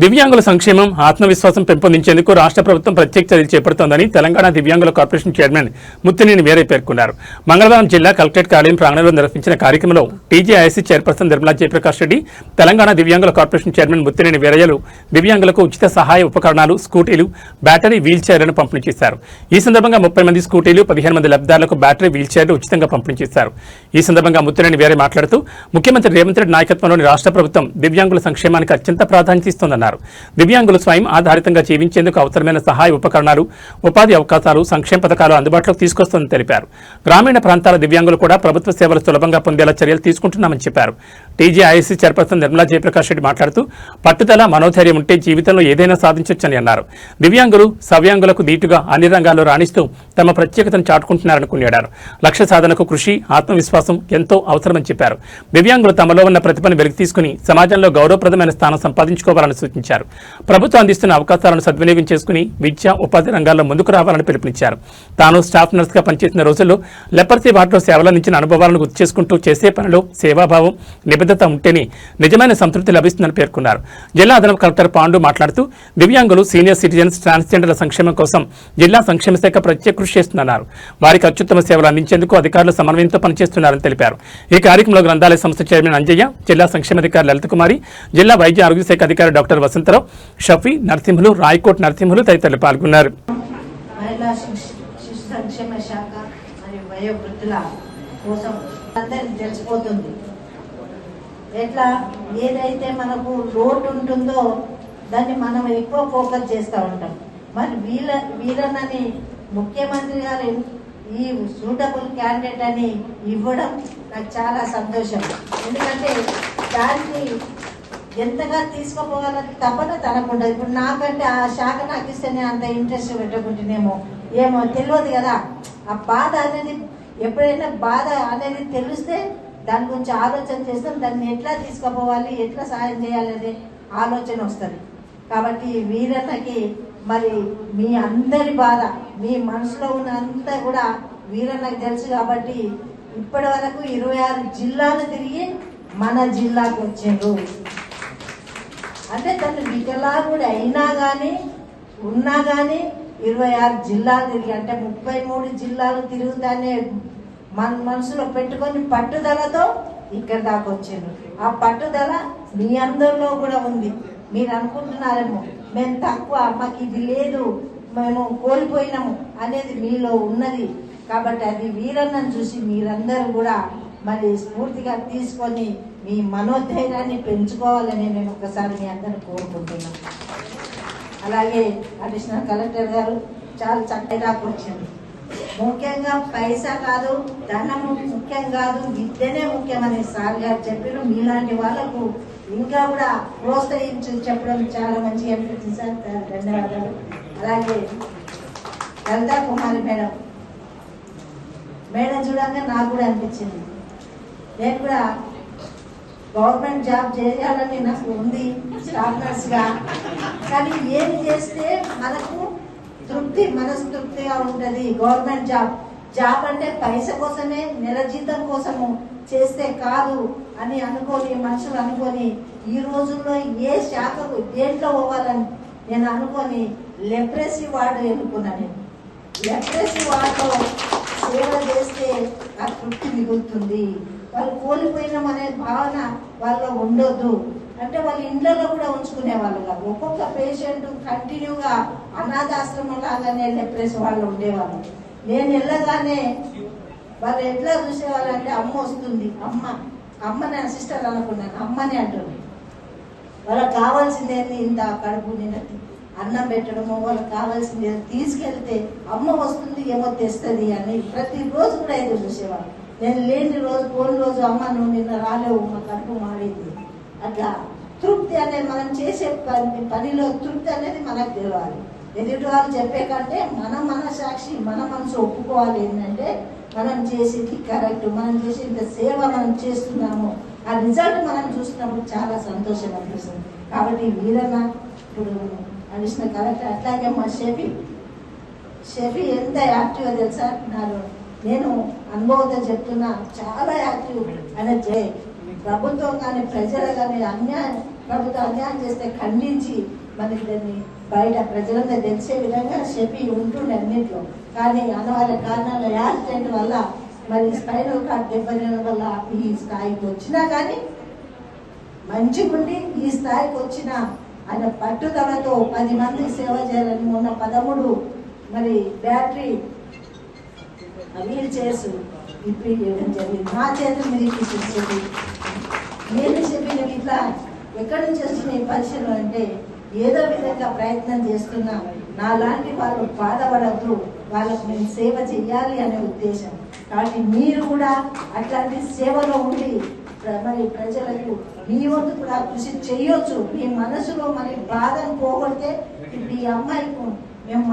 దివ్యాంగుల సంక్షేమం ఆత్మవిశ్వాసం పెంపొందించేందుకు రాష్ట్ర ప్రభుత్వం ప్రత్యేక చర్యలు చేపడుతోందని తెలంగాణ దివ్యాంగుల కార్పొరేషన్ చైర్మన్ ముత్తినేని వీరయ్య పేర్కొన్నారు. మంగళవారం జిల్లా కలెక్టరేట్ కార్యాలయం ప్రాంగణంలో నిర్వహించిన కార్యక్రమంలో టీజేఐసీ చైర్పర్సన్ నిర్మలా జయప్రకాష్ రెడ్డి, తెలంగాణ దివ్యాంగుల కార్పొరేషన్ చైర్మన్ ముత్తినేని వీరయ్యలు దివ్యాంగులకు ఉచిత సహాయ ఉపకరణాలు, స్కూటీలు, బ్యాటరీ వీల్ చైర్లను పంపిణీ చేశారు. ఈ సందర్భంగా 30 మంది స్కూటీలు, 15 మంది లబ్ధిదారులకు బ్యాటరీ వీల్ చైర్లు ఉచితంగా పంపిణీ చేశారు. ఈ సందర్భంగా ముత్తినేని వీరయ్య మాట్లాడుతూ ముఖ్యమంత్రి రేవంత్ రెడ్డి నాయకత్వంలోని రాష్ట్ర ప్రభుత్వం దివ్యాంగుల సంక్షేమానికి అత్యంత ప్రాధాన్యత ఇస్తోందన్నారు. దివ్యాంగులు స్వయం ఆధారితంగా జీవించేందుకు అవసరమైన సహాయ ఉపకరణాలు, ఉపాధి అవకాశాలు, సంక్షేమ పథకాలు అందుబాటులోకి తీసుకొస్తుందని తెలిపారు. గ్రామీణ ప్రాంతాల దివ్యాంగులు కూడా ప్రభుత్వ సేవలు సులభంగా పొందేలా చర్యలు తీసుకుంటున్నామని చెప్పారు. టీజేఐసీ చైర్పర్సన్ నిర్మలా జయప్రకాష్ రెడ్డి మాట్లాడుతూ పట్టుదల, మనోధైర్యం ఉంటే జీవితంలో ఏదైనా సాధించొచ్చని అన్నారు. దివ్యాంగులు సవ్యాంగులకు దీటుగా అన్ని రంగాల్లో రాణిస్తూ తమ ప్రత్యేకతను చాటుకుంటున్నారని కొనియాడారు. లక్ష్య సాధనకు కృషి, ఆత్మవిశ్వాసం ఎంతో అవసరమని చెప్పారు. దివ్యాంగులు తమలో ఉన్న ప్రతిభను వెలికి తీసుకుని సమాజంలో గౌరవప్రదమైన స్థానం సంపాదించుకోవాలని సూచించారు. ప్రభుత్వం అందిస్తున్న అవకాశాలను సద్వినియోగం చేసుకుని విద్య, ఉపాధి రంగాల్లో ముందుకు రావాలని పిలుపునిచ్చారు. తాను స్టాఫ్ నర్స్గా పనిచేసిన రోజుల్లో లెపర్సీ వార్డులో సేవలందించిన అనుభవాలను గుర్తు చేసుకుంటూ చేసే పనిలో సేవాభావం, నిబద్ధత ఉంటేనే నిజమైన సంతృప్తి లభిస్తుందని పేర్కొన్నారు. జిల్లా అదనపు కలెక్టర్ పాండు మాట్లాడుతూ దివ్యాంగులు, సీనియర్ సిటిజన్స్, ట్రాన్స్జెండర్ల సంక్షేమం కోసం జిల్లా సంక్షేమ శాఖ ప్రత్యేక కృషి చేస్తుందన్నారు. వారికి అత్యుత్తమ సేవలు అందించేందుకు అధికారులు సమన్వయంతో పనిచేస్తున్నారని తెలిపారు. ఈ కార్యక్రమంలో గ్రంథాలయ సంస్థ చైర్మన్ అంజయ్య, జిల్లా సంక్షేమాధికారి లలిత కుమారి, జిల్లా వైద్య ఆరోగ్య శాఖ అధికారి డాక్టర్ వసంతరావు, షఫీ, నరసింహులు, రాయకోట్ నరసింహులు తదితరులు పాల్గొన్నారు. మహిళా శిశు సంక్షేమ శాఖ మరియు వయోవృద్ధుల కోసం అందరికి తెలిసిపోతుంది. ఎట్లా ఏదైతే మనకు లోటు ఉంటుందో దాన్ని మనం ఎక్కువ ఫోకస్ చేస్తూ ఉంటాం. మరి వీళ్ళని ముఖ్యమంత్రి గారు ఈ సూటబుల్ క్యాండిడేట్ అని ఇవ్వడం నాకు చాలా సంతోషం. ఎందుకంటే దాన్ని ఎంతగా తీసుకుపోవాలని తప్పన తనకుండదు. ఇప్పుడు నాకంటే ఆ శాఖ నాకు ఇస్తేనే అంత ఇంట్రెస్ట్ పెట్టుకుంటేనేమో ఏమో తెలియదు కదా. ఆ బాధ అనేది ఎప్పుడైనా బాధ అనేది తెలిస్తే దాని గురించి ఆలోచన చేస్తాం. దాన్ని ఎట్లా తీసుకుపోవాలి, ఎట్లా సహాయం చేయాలి అనే ఆలోచన వస్తుంది. కాబట్టి వీరన్నకి మరి మీ అందరి బాధ, మీ మనసులో ఉన్న అంతా కూడా వీరన్నకి తెలుసు. కాబట్టి ఇప్పటి వరకు 26 జిల్లాలు తిరిగి మన జిల్లాకు వచ్చారు. అంటే తను వికలాంగుడు అయినా కానీ ఉన్నా కానీ 26 జిల్లాలు తిరిగి, అంటే 33 జిల్లాలు తిరుగుతానే మన మనసులో పెట్టుకొని పట్టుదలతో ఇక్కడ దాకా వచ్చారు. ఆ పట్టుదల మీ అందరిలో కూడా ఉంది. మీరు అనుకుంటున్నారేమో మేము తక్కువ, మాకు ఇది లేదు, మేము కోల్పోయినాము అనేది మీలో ఉన్నది. కాబట్టి అది వీరన్నను చూసి మీరందరూ కూడా మరి స్ఫూర్తిగా తీసుకొని మీ మనోధైర్యాన్ని పెంచుకోవాలని నేను ఒకసారి మీ అందరిని కోరుకుంటున్నాను. అలాగే అడిషనల్ కలెక్టర్ గారు చాలా చక్కగా వచ్చింది. ముఖ్యంగా పైసా కాదు, ధనం ముఖ్యం కాదు, విద్యనే ముఖ్యమని సార్ గారు చెప్పారు. మీలాంటి వాళ్ళకు ఇంకా కూడా ప్రోత్సహించి చెప్పడం చాలా మంచిగా అనిపించింది సార్, ధన్యవాదాలు. అలాగే లలితా కుమారి మేడం చూడంగా నాకు కూడా అనిపించింది, నేను కూడా గవర్నమెంట్ జాబ్ చేయాలని నాకు ఉంది స్టాఫ్ నర్స్గా. కానీ ఏం చేస్తే మనకు తృప్తి, మనస్తృప్తిగా ఉంటుంది. గవర్నమెంట్ జాబ్ అంటే పైస కోసమే, నెల జీతం కోసము చేస్తే కాదు అని అనుకొని మనుషులు అనుకొని ఈ రోజుల్లో ఏ శాఖకు దేంట్లో పోవాలని నేను అనుకొని లెప్రసీ వార్డు ఎన్నుకున్నాను. నేను లెప్రసీ వార్డులో సేవ చేస్తే ఆ తృప్తి మిగులుతుంది. వాళ్ళు కోల్పోయినామనే భావన వాళ్ళలో ఉండొద్దు. అంటే వాళ్ళ ఇండ్లలో కూడా ఉంచుకునే వాళ్ళు కాదు. ఒక్కొక్క పేషెంట్ కంటిన్యూగా అనాథాశ్రమం లాగానే లెప్రసీ వాళ్ళు ఉండేవాళ్ళు. నేను వెళ్ళగానే వాళ్ళు ఎట్లా చూసేవాళ్ళు అంటే అమ్మ వస్తుంది, అమ్మని సిస్టర్ అనుకున్నాను, అమ్మని అంటుంది. వాళ్ళకి కావాల్సిందేంటి, ఇంత కడుపు నిండా అన్నం పెట్టడము, వాళ్ళకి కావాల్సింది తీసుకెళ్తే అమ్మ వస్తుంది ఏమో తెస్తుంది అని ప్రతిరోజు కూడా ఎదురు చూసేవాళ్ళు. నేను లేని రోజు, పోని రోజు అమ్మ నువ్వు నిన్న రాలేవు, మా కడుపు మారింది. అట్లా తృప్తి అనేది మనం చేసే పనిలో తృప్తి అనేది మనకు తెలియాలి. ఎదుటి వాళ్ళు చెప్పే కంటే మన సాక్షి, మన మనసు ఒప్పుకోవాలి. ఏంటంటే మనం చేసేది కరెక్ట్, మనం చేసేంత సేవ మనం చేస్తున్నాము, ఆ రిజల్ట్ మనం చూసినప్పుడు చాలా సంతోషం అనిపిస్తుంది. కాబట్టి వీరన్న ఇప్పుడు అడిషనల్ కలెక్టర్, అట్లాగే మా షెఫీ ఎంత యాక్టివ్గా తెలుసా, నేను అనుభవంతో చెప్తున్నా, చాలా యాక్టివ్ అనేది. ప్రభుత్వం కానీ ప్రజలు కానీ ప్రభుత్వం అన్యాయం చేస్తే ఖండించి మనకి దాన్ని బయట ప్రజలందరూ తెలిసే విధంగా చెప్పి ఉంటుండే అన్నింటిలో. కానీ అనివార్య కారణాల యాక్సిడెంట్ వల్ల మరి స్పైనల్ కార్డ్ దెబ్బతినడం వల్ల ఈ స్థాయికి వచ్చినా కానీ మంచిగుండి ఈ స్థాయికి వచ్చిన ఆయన పట్టుదలతో 10 మంది సేవ చేయాలని మొన్న 13 మరి బ్యాటరీ వీల్ చైర్స్ ఇప్పుడు ఇవ్వడం జరిగింది. నా చేతుల మీద చెప్పి నేను చెప్పిన ఇట్లా ఎక్కడి నుంచి వస్తున్నాయి పరిశీలన అంటే ఏదో విధంగా ప్రయత్నం చేస్తున్నా నా లాంటి వాళ్ళు బాధపడద్దు, వాళ్ళకు నేను సేవ చేయాలి అనే ఉద్దేశం. కాబట్టి మీరు కూడా అట్లాంటి సేవలో ఉండి మరి ప్రజలకు మీ వంతు కూడా కృషి చేయొచ్చు. మీ మనసులో మరి బాధను పోగొడితే ఇప్పుడు ఈ అమ్మాయికి